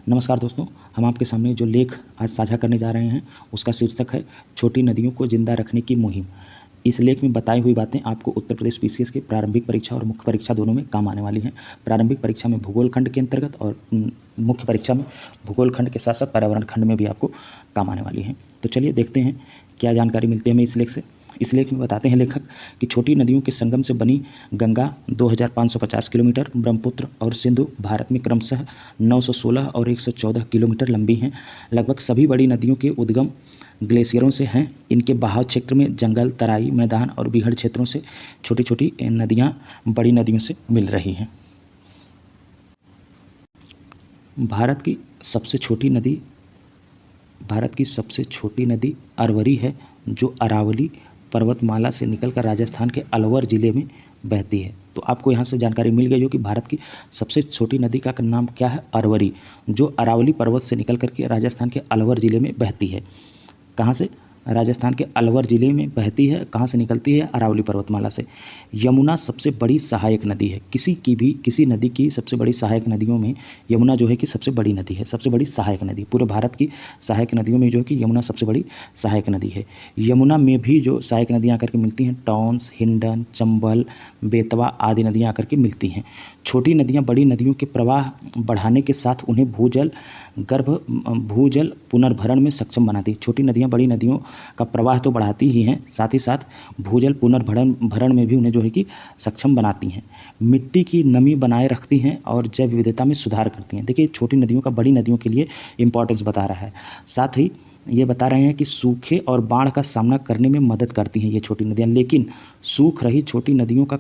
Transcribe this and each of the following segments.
नमस्कार दोस्तों, हम आपके सामने जो लेख आज साझा करने जा रहे हैं उसका शीर्षक है छोटी नदियों को जिंदा रखने की मुहिम। इस लेख में बताई हुई बातें आपको उत्तर प्रदेश पीसीएस के प्रारंभिक परीक्षा और मुख्य परीक्षा दोनों में काम आने वाली हैं। प्रारंभिक परीक्षा में भूगोल खंड के अंतर्गत और मुख्य परीक्षा में भूगोल खंड के साथ साथ पर्यावरण खंड में भी आपको काम आने वाली हैं। तो चलिए देखते हैं क्या जानकारी मिलती है हमें इस लेख से। इस लेख में बताते हैं लेखक कि छोटी नदियों के संगम से बनी गंगा 2550 किलोमीटर, ब्रह्मपुत्र और सिंधु भारत में क्रमशः 916 और 114 किलोमीटर लंबी हैं। लगभग सभी बड़ी नदियों के उद्गम ग्लेशियरों से हैं। इनके बहाव क्षेत्र में जंगल, तराई, मैदान और बीहड़ क्षेत्रों से छोटी छोटी नदियाँ बड़ी नदियों से मिल रही हैं। भारत की सबसे छोटी नदी अरवरी है, जो अरावली पर्वतमाला से निकलकर राजस्थान के अलवर ज़िले में बहती है। तो आपको यहाँ से जानकारी मिल गई हो कि भारत की सबसे छोटी नदी का नाम क्या है, अरवरी, जो अरावली पर्वत से निकल करके राजस्थान के अलवर ज़िले में बहती है। कहाँ से? राजस्थान के अलवर ज़िले में बहती है। कहाँ से निकलती है? अरावली पर्वतमाला से। यमुना सबसे बड़ी सहायक नदी है। किसी नदी की सबसे बड़ी सहायक नदियों में यमुना जो है कि सबसे बड़ी नदी है, सबसे बड़ी सहायक नदी। पूरे भारत की सहायक नदियों में जो है कि यमुना सबसे बड़ी सहायक नदी है। यमुना में भी जो सहायक नदियाँ आकर के मिलती हैं, टॉन्स, हिंडन, चंबल, बेतवा आदि नदियाँ आकर के मिलती हैं। छोटी नदियाँ बड़ी नदियों के प्रवाह बढ़ाने के साथ उन्हें भूजल पुनर्भरण में सक्षम बनाती है। छोटी नदियाँ बड़ी नदियों का प्रवाह तो बढ़ाती ही हैं, साथ ही साथ भूजल पुनर्भरण में भी उन्हें जो है कि सक्षम बनाती हैं। मिट्टी की नमी बनाए रखती हैं और जैव विविधता में सुधार करती हैं। देखिए, छोटी नदियों का बड़ी नदियों के लिए इंपॉर्टेंस बता रहा है। साथ ही ये बता रहे हैं कि सूखे और बाढ़ का सामना करने में मदद करती हैं ये छोटी नदियाँ। लेकिन सूख रही छोटी नदियों का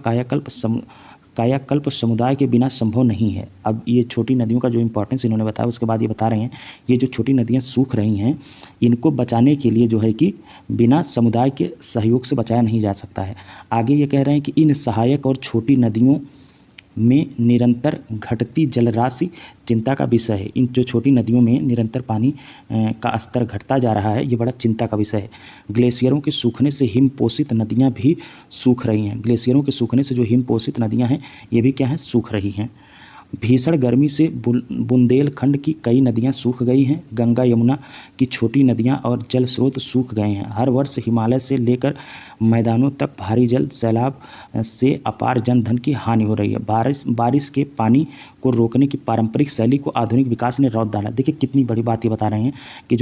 कायाकल्प समुदाय के बिना संभव नहीं है। अब ये छोटी नदियों का जो इंपॉर्टेंस इन्होंने बताया, उसके बाद ये बता रहे हैं ये जो छोटी नदियाँ सूख रही हैं, इनको बचाने के लिए जो है कि बिना समुदाय के सहयोग से बचाया नहीं जा सकता है। आगे ये कह रहे हैं कि इन सहायक और छोटी नदियों में निरंतर घटती जलराशि चिंता का विषय है। इन जो छोटी नदियों में निरंतर पानी का स्तर घटता जा रहा है, ये बड़ा चिंता का विषय है। ग्लेशियरों के सूखने से हिम पोषित नदियाँ भी सूख रही हैं। ग्लेशियरों के सूखने से जो हिम पोषित नदियाँ हैं, ये भी क्या हैं, सूख रही हैं। भीषण गर्मी से बुंदेलखंड की कई नदियां सूख गई हैं। गंगा, यमुना की छोटी नदियां और जल स्रोत सूख गए हैं। हर वर्ष हिमालय से लेकर मैदानों तक भारी जल सैलाब से अपार जनधन की हानि हो रही है। बारिश के पानी को रोकने की पारंपरिक शैली को आधुनिक विकास ने रौंद डाला। देखिए, कितनी बड़ी बात ये बता रहे हैं कि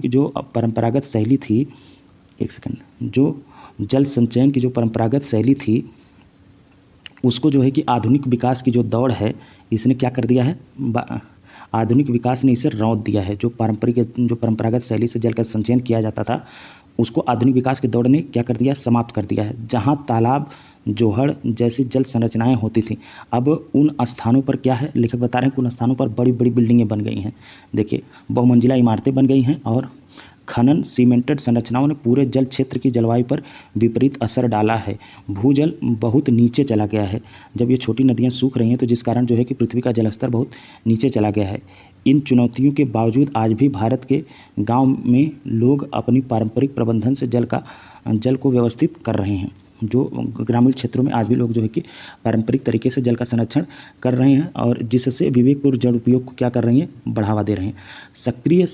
जो परंपरागत शैली थी, जो जल संचयन की जो परंपरागत शैली थी, उसको जो है कि आधुनिक विकास की जो दौड़ है, इसने क्या कर दिया है, आधुनिक विकास ने इसे रौंद दिया है। जो परंपरागत शैली से जल का संचयन किया जाता था, उसको आधुनिक विकास की दौड़ ने क्या कर दिया, समाप्त कर दिया है। जहाँ तालाब, जोहड़ जैसी जल संरचनाएं होती थी, अब उन स्थानों पर क्या है, लेखक बता रहे हैं कि उन स्थानों पर बड़ी बड़ी बिल्डिंगें बन गई हैं। देखिए, बहुमंजिला इमारतें बन गई हैं और खनन सीमेंटेड संरचनाओं ने पूरे जल क्षेत्र की जलवायु पर विपरीत असर डाला है। भूजल बहुत नीचे चला गया है। जब ये छोटी नदियाँ सूख रही हैं, तो जिस कारण जो है कि पृथ्वी का जलस्तर बहुत नीचे चला गया है। इन चुनौतियों के बावजूद आज भी भारत के गांव में लोग अपनी पारंपरिक प्रबंधन से जल को व्यवस्थित कर रहे हैं। जो ग्रामीण क्षेत्रों में आज भी लोग जो है कि पारंपरिक तरीके से जल का संरक्षण कर रहे हैं और जिससे विवेकपूर्ण जल उपयोग को क्या कर रही हैं, बढ़ावा दे रहे हैं। सक्रिय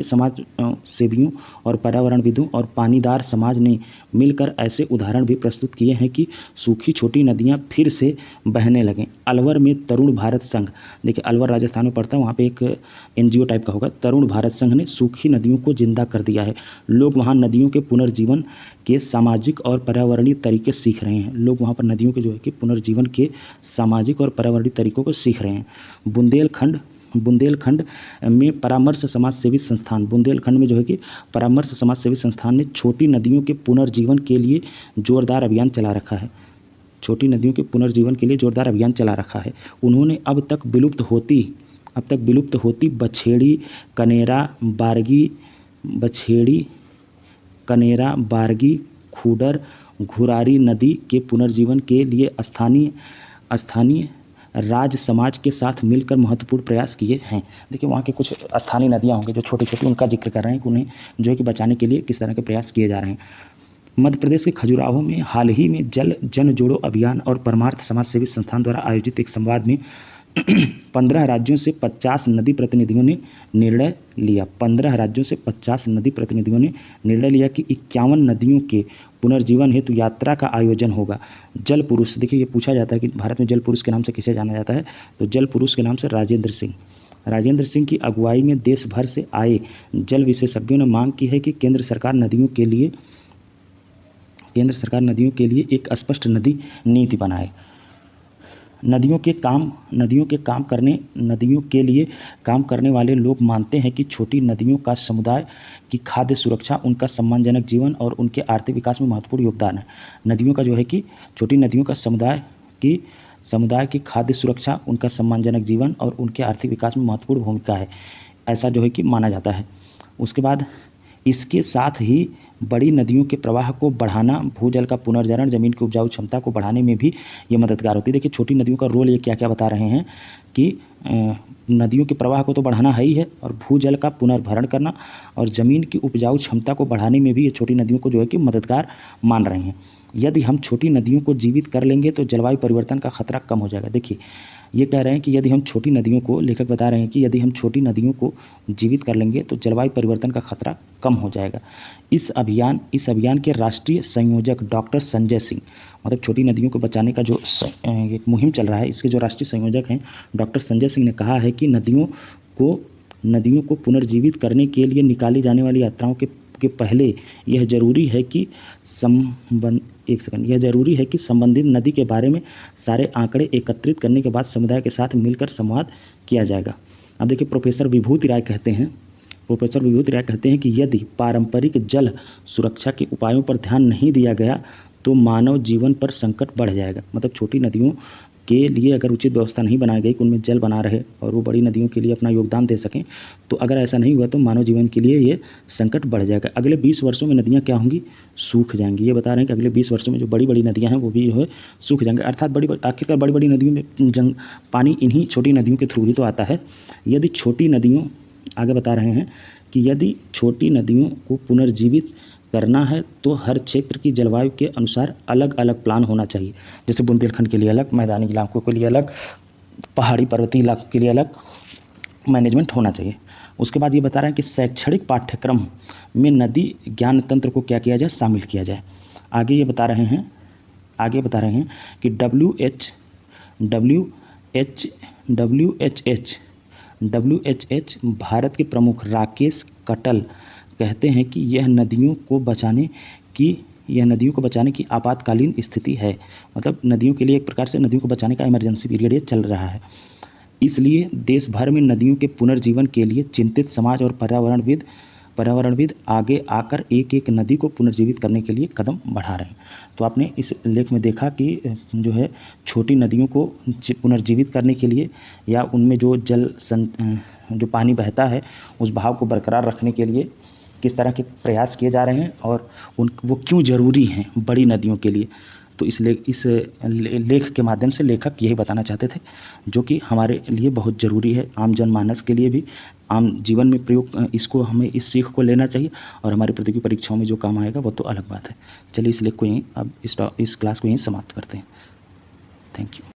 समाज सेवियों और पर्यावरणविदों और पानीदार समाज ने मिलकर ऐसे उदाहरण भी प्रस्तुत किए हैं कि सूखी छोटी नदियां फिर से बहने लगें। अलवर में तरुण भारत संघ, देखिए अलवर राजस्थान में पड़ता है, वहाँ पे एक NGO टाइप का होगा, तरुण भारत संघ ने सूखी नदियों को जिंदा कर दिया है। लोग वहाँ नदियों के पुनर्जीवन के सामाजिक और पर्यावरणीय तरीके सीख रहे हैं। लोग वहाँ पर नदियों के जो है कि पुनर्जीवन के सामाजिक और पर्यावरणीय तरीकों को सीख रहे हैं। बुंदेलखंड में परामर्श समाज सेवी संस्थान ने छोटी नदियों के पुनर्जीवन के लिए जोरदार अभियान चला रखा है। छोटी नदियों के पुनर्जीवन के लिए जोरदार अभियान चला रखा है। उन्होंने अब तक विलुप्त होती कनेरा, बारगी, खूडर, घुरारी नदी के पुनर्जीवन के लिए स्थानीय राज समाज के साथ मिलकर महत्वपूर्ण प्रयास किए हैं। देखिए, वहाँ के कुछ स्थानीय नदियाँ होंगी जो छोटी छोटी, उनका जिक्र कर रहे हैं कि उन्हें जो है कि बचाने के लिए किस तरह के प्रयास किए जा रहे हैं। मध्य प्रदेश के खजुराहो में हाल ही में जन जोड़ो अभियान और परमार्थ समाज सेवी संस्थान द्वारा आयोजित एक संवाद में 15 राज्यों से 50 नदी प्रतिनिधियों ने निर्णय लिया। 15 राज्यों से 50 नदी प्रतिनिधियों ने निर्णय लिया कि 51 नदियों के पुनर्जीवन हेतु यात्रा का आयोजन होगा। जल पुरुष, देखिए ये पूछा जाता है कि भारत में जल पुरुष के नाम से किसे जाना जाता है, तो जल पुरुष के नाम से राजेंद्र सिंह की अगुवाई में देश भर से आए जल विशेषज्ञों ने मांग की है कि केंद्र सरकार नदियों के लिए एक स्पष्ट नदी नीति बनाए। नदियों के लिए काम करने वाले लोग मानते हैं कि छोटी नदियों का समुदाय की खाद्य सुरक्षा, उनका सम्मानजनक जीवन और उनके आर्थिक विकास में महत्वपूर्ण योगदान है। नदियों का जो है कि छोटी नदियों का समुदाय की खाद्य सुरक्षा, उनका सम्मानजनक जीवन और उनके आर्थिक विकास में महत्वपूर्ण भूमिका है, ऐसा जो है कि माना जाता है। उसके बाद इसके साथ ही बड़ी नदियों के प्रवाह को बढ़ाना, भूजल का पुनर्जरण, जमीन की उपजाऊ क्षमता को बढ़ाने में भी ये मददगार होती है। देखिए छोटी नदियों का रोल ये क्या क्या बता रहे हैं कि नदियों के प्रवाह को तो बढ़ाना है ही है, और भूजल का पुनर्भरण करना और ज़मीन की उपजाऊ क्षमता को बढ़ाने में भी ये छोटी नदियों को जो है कि मददगार मान रहे हैं। यदि हम छोटी नदियों को जीवित कर लेंगे तो जलवायु परिवर्तन का खतरा कम हो जाएगा। देखिए ये कह रहे हैं कि यदि हम छोटी नदियों को, लेखक बता रहे हैं कि यदि हम छोटी नदियों को जीवित कर लेंगे तो जलवायु परिवर्तन का खतरा कम हो जाएगा। इस अभियान के राष्ट्रीय संयोजक डॉक्टर संजय सिंह, मतलब छोटी नदियों को बचाने का जो एक मुहिम चल रहा है, इसके जो राष्ट्रीय संयोजक हैं डॉक्टर संजय सिंह ने कहा है कि नदियों को पुनर्जीवित करने के लिए निकाली जाने वाली यात्राओं के पहले यह जरूरी है कि संबंधित नदी के बारे में सारे आंकड़े एकत्रित करने के बाद समुदाय के साथ मिलकर संवाद किया जाएगा। अब देखिए प्रोफेसर विभूति राय कहते हैं कि यदि पारंपरिक जल सुरक्षा के उपायों पर ध्यान नहीं दिया गया तो मानव जीवन पर संकट बढ़ जाएगा। मतलब छोटी नदियों के लिए अगर उचित व्यवस्था नहीं बनाई गई कि उनमें जल बना रहे और वो बड़ी नदियों के लिए अपना योगदान दे सकें, तो अगर ऐसा नहीं हुआ तो मानव जीवन के लिए ये संकट बढ़ जाएगा। अगले 20 वर्षों में नदियाँ क्या होंगी? सूख जाएंगी। ये बता रहे हैं कि अगले 20 वर्षों में जो बड़ी बड़ी नदियाँ हैं वो भी जो है सूख जाएंगे। अर्थात आखिरकार बड़ी बड़ी नदियों में पानी इन्हीं छोटी नदियों के थ्रू ही तो आता है। आगे बता रहे हैं कि यदि छोटी नदियों को पुनर्जीवित करना है तो हर क्षेत्र की जलवायु के अनुसार अलग अलग प्लान होना चाहिए। जैसे बुंदेलखंड के लिए अलग, मैदानी इलाकों के लिए अलग, पहाड़ी पर्वतीय इलाकों के लिए अलग मैनेजमेंट होना चाहिए। उसके बाद ये बता रहे हैं कि शैक्षणिक पाठ्यक्रम में नदी ज्ञान तंत्र को क्या किया जाए? शामिल किया जाए। आगे बता रहे हैं कि WHH भारत के प्रमुख राकेश कटल कहते हैं कि यह नदियों को बचाने की आपातकालीन स्थिति है। मतलब नदियों के लिए एक प्रकार से नदियों को बचाने का इमरजेंसी पीरियड ये चल रहा है। इसलिए देश भर में नदियों के पुनर्जीवन के लिए चिंतित समाज और पर्यावरणविद आगे आकर एक एक नदी को पुनर्जीवित करने के लिए कदम बढ़ा रहे हैं। तो आपने इस लेख में देखा कि जो है छोटी नदियों को पुनर्जीवित करने के लिए या उनमें जो पानी बहता है उस बहाव को बरकरार रखने के लिए किस तरह के प्रयास किए जा रहे हैं और वो क्यों ज़रूरी हैं बड़ी नदियों के लिए। तो इस लेख के माध्यम से लेखक यही बताना चाहते थे, जो कि हमारे लिए बहुत ज़रूरी है, आम जनमानस के लिए भी, आम जीवन में प्रयोग इसको हमें इस सीख को लेना चाहिए और हमारी प्रतियोगी परीक्षाओं में जो काम आएगा वो तो अलग बात है। चलिए इस लेख को यहीं, अब इस क्लास को यहीं समाप्त करते हैं। Thank you.